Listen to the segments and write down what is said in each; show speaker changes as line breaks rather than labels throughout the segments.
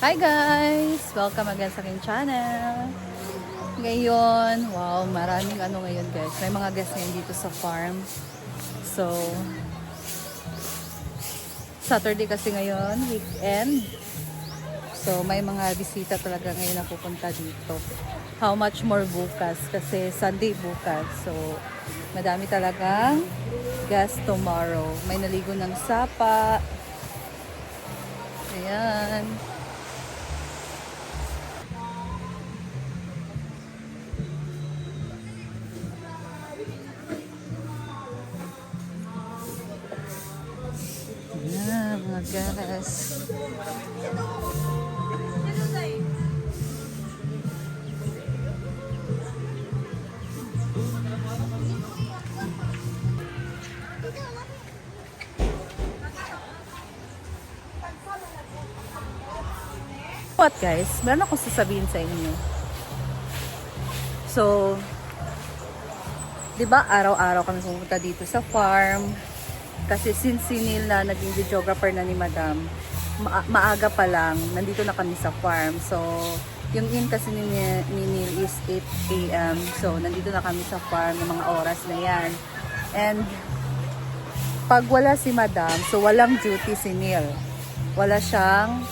Hi guys! Welcome again sa aking channel. Ngayon, wow, maraming ngayon guys. May mga guests ngayon dito sa farm. So, Saturday kasi ngayon, weekend. So, may mga bisita talaga ngayon na pupunta dito. How much more bukas? Kasi Sunday bukas. So, madami talagang guests tomorrow. May naligo ng sapa. Ayan. Ayan, mga guests. What guys, meron akong sasabihin sa inyo. So, 'di ba araw-araw kami pumunta dito sa farm? Kasi since si Neil na naging videographer na ni Madam, maaga pa lang nandito na kami sa farm. So, yung in kasi ni Neil is 8 AM. So, nandito na kami sa farm ng mga oras na 'yan. And pag wala si Madam, so walang duty si Neil. Wala siyang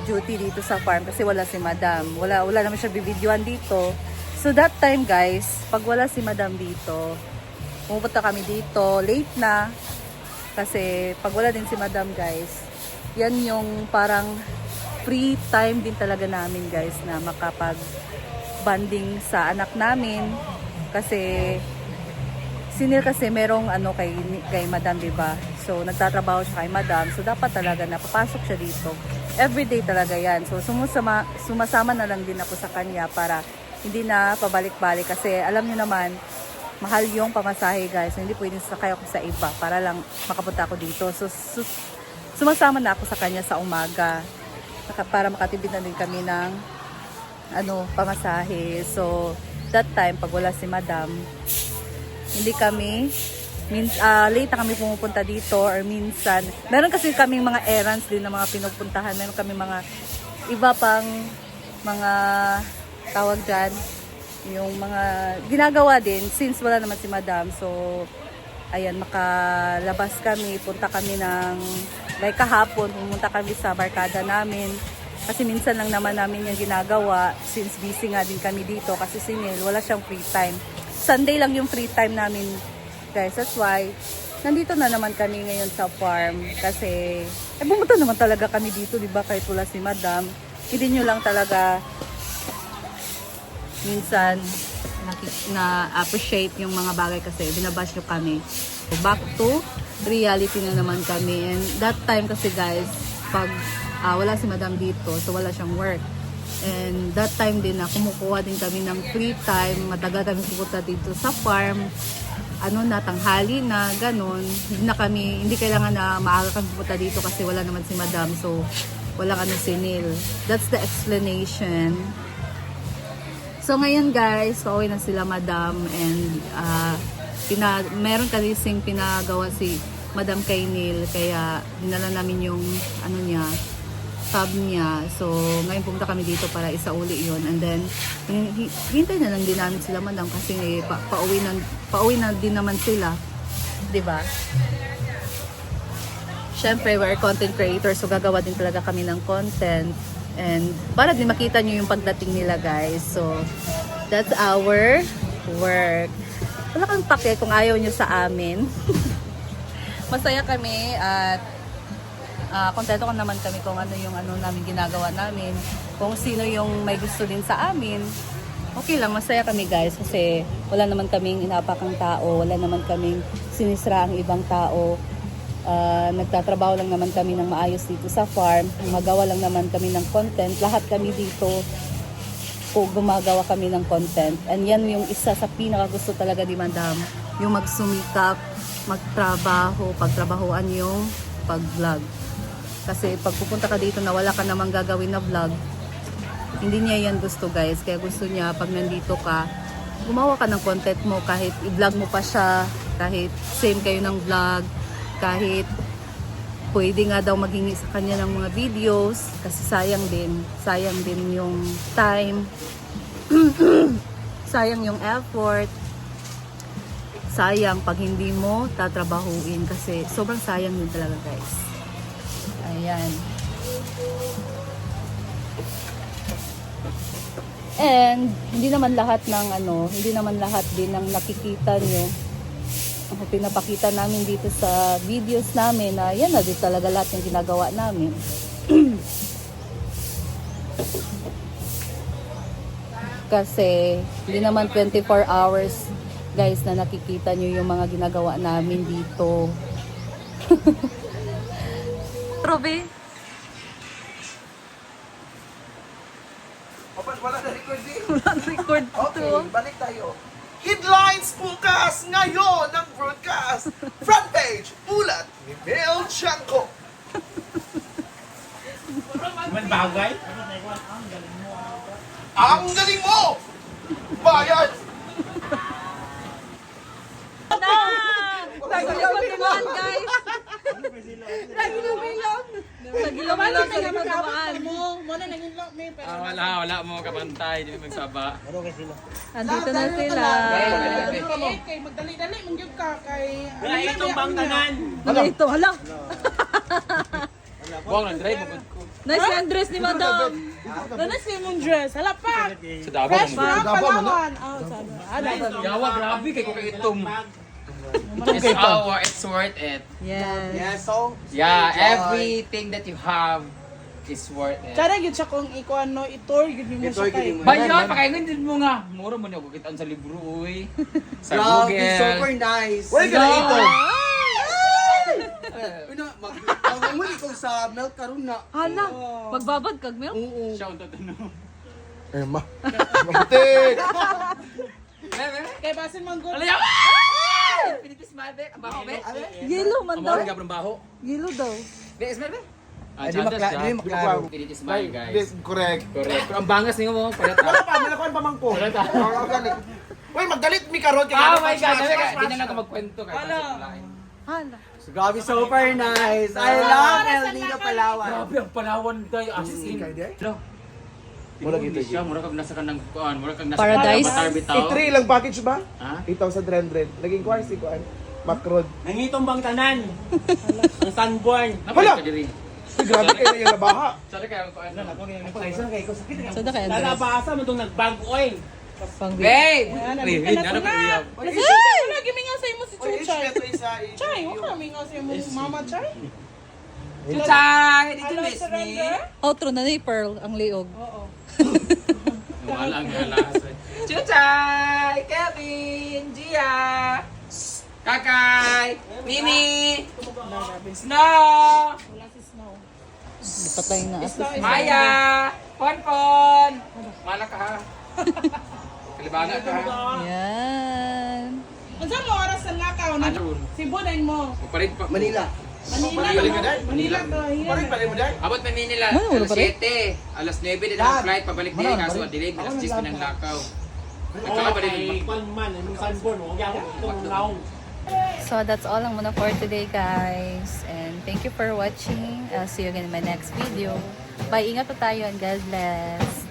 duty dito sa farm kasi wala si Madam. Wala naman siya bibidyoan dito. So that time guys, pag wala si Madam dito, pumunta kami dito, late na. Kasi pag wala din si Madam guys, yan yung parang free time din talaga namin guys na makapag banding sa anak namin. Kasi sinil kasi merong kay Madam, diba? So nagtatrabaho siya kay Madam. So dapat talaga napapasok siya dito. Everyday talaga yan. So sumasama na lang din ako sa kanya para hindi na pabalik-balik. Kasi alam niyo naman, mahal yung pamasahe guys. So, hindi pwedeng sakay ako sa iba para lang makapunta ako dito. So sumasama na ako sa kanya sa umaga para makatipid na din kami ng pamasahe. So that time, pag wala si Madam, hindi kami late na kami pumupunta dito, or minsan meron kasi kaming mga errands din na mga pinupuntahan. Meron kami mga iba pang mga tawag dyan, yung mga ginagawa din since wala naman si Madam. So ayan, makalabas kami, punta kami ng like kahapon, pumunta kami sa barkada namin kasi minsan lang naman namin yung ginagawa since busy nga din kami dito kasi si Neil wala siyang free time. Sunday lang yung free time namin guys. That's why nandito na naman kami ngayon sa farm kasi bumunta naman talaga kami dito, di ba, kahit wala si Madam. Hindi nyo lang talaga minsan na-appreciate yung mga bagay kasi binabash nyo kami. So, back to reality na naman kami. And that time kasi guys, pag wala si Madam dito, so wala siyang work. And that time din na kumukuha din kami ng free time. Matagal kami pupunta dito sa farm. Tanghali na, ganun. Hindi kailangan na maaga kami pupunta dito kasi wala naman si Madam. So, walang si Neil. That's the explanation. So, ngayon guys, pauwi na sila Madam. And, meron kasing pinagawa si Madam kay Neil. Kaya, dinala namin yung, tab niya. So, ngayon pumunta kami dito para isauli yon. And then, hintay na lang din namin sila Madam kasi pauwi na din naman sila. Diba? Syempre, we're content creators, so gagawa din talaga kami ng content. And para din makita nyo yung pagdating nila guys. So, that's our work. Wala kang pake kung ayaw nyo sa amin. Masaya kami at kontento ko naman kami kung ano yung namin ginagawa namin. Kung sino yung may gusto din sa amin. Okay lang, masaya kami guys kasi wala naman kaming inapakang tao, wala naman kaming sinisra ang ibang tao. Nagtatrabaho lang naman kami ng maayos dito sa farm. Magawa lang naman kami ng content. Lahat kami dito gumagawa kami ng content. And yan yung isa sa pinakagusto talaga ni Madam. Yung magsumikap, magtrabaho, pagtrabahoan yung pag-vlog. Kasi pag pupunta ka dito na wala ka namang gagawin na vlog, hindi niya yan gusto guys. Kaya gusto niya pag nandito ka, gumawa ka ng content mo, kahit i-vlog mo pa siya, kahit same kayo ng vlog, kahit pwede nga daw maghingi sa kanya ng mga videos kasi sayang din yung time, sayang yung effort, sayang pag hindi mo tatrabahuin kasi sobrang sayang din talaga guys. Ayan. And hindi naman lahat din ng nakikita nyo ang pinapakita namin dito sa videos namin na yan na din talaga lahat ng ginagawa namin. Kasi hindi naman 24 hours guys na nakikita nyo yung mga ginagawa namin dito. Robe?
Wala na record din.
Wala record
Okay,
to.
balik tayo. Headlines bukas ngayon ng broadcast. Front page, ulat ni Mel Chanco.
Man bagay?
Ang galing mo! Bayan!
Nagilong-ilong guys. Nagilong-ilong. Nagilong-ilong sa ginagamaan.
Wala mo kapantay, di magsaba.
Andito na sila.
Kay magdali-dali mangyud ka kay
Wala itong bangtanan.
Ano ito? Hala.
Buwang lang, drive mo ko.
Nice yung dress ni Madam.
Ano si mong dress? Hala pa.
Sa Davao
Fresh
mo.
from Palawan. Oh, sabi.
Yawa, grabe kay ko kay itom. It's worth it.
Yes.
Yeah, so,
Yeah,
enjoy.
everything that you have is worth it.
Tsara gyud siya kung ikuan no itor gyud mo siya kay.
Bayan, pakaingon din mo nga. Mura mo niya kukitaan sa libro, uy. Sa
Grabe,
Google.
super nice. Wala ka na ito. Magmamuli ko sa milk karon na.
Hala. Magbabad kag milk?
Oo.
Siya ang tatanong.
Eh, mabutik!
Kay basin man gud.
Ano yan? Pinitis mate. Ang baho, be?
Yellow man
Ang
daw.
baho, gabang baho.
Yellow daw.
Be, smell, be?
Di maklaro.
Pinitis mate, guys.
Correct.
Correct. Ang bangas niyo mo, parat
Wala pa, malakuan pa man ko.
Wala.
Uy, magdalit mi karon kay
Oh my God! Hindi na lang ako magkwento kahit
Wala.
nasa lain.
Hala.
Grabe, super nice. I love El Nido Palawan.
Grabe ang Palawan tayo as in. Hello.
Mura
Hindi
gito,
siya, mura kag nasa kanang kuan, mura kag nasa
Paradise?
Batar bitaw.
I3 lang package ba?
Ha?
8,300. Naging kwarsi ko an. Macron.
Nangitong bang tanan? Ang sunborn.
Napalik ka diri.
Uy, grabe kayo na yung nabaha.
Sorry kayo ang kuan.
So da kay Andres.
Nalabasa mo itong nagbag oil.
Pang
Babe!
Ayan,
Wait,
nandito
ano
na
ba
na.
iya?
Kasi wala gimingaw sa imo si
Uy,
Chuchay.
isa.
Chay, wala mingaw sa imo mama Chay.
Chuchay! Did you
Hello,
miss me?
surrender.
Outro na ni Pearl ang liog.
Oo.
Wala ang halas. Chuchay! Kevin! Gia! Kakay! Mimi! Snow!
Wala si Snow.
Patay na aso.
Maya! Ponpon! Malak ka ha? Kalibangan ka ha?
Yan.
Unsa mo oras sa lakaw na
Ano?
Sibunan mo.
Magpalit pa.
Manila.
Manila.
Balik ka dahil?
Manila to.
Parin pa rin mo dahil?
Abot man nila.
Ano, wala
Alas
pa rin?
7. Alas 9 din ang flight. Pabalik din. Kaso delay. Alas 10 pa ng lakaw. Nagkaka pa rin.
Ay, kwan man, yung sunborn. Huwag yan itong naong.
So that's all lang muna for today guys. And thank you for watching. I'll see you again in my next video. Bye. Ingat po tayo and God bless.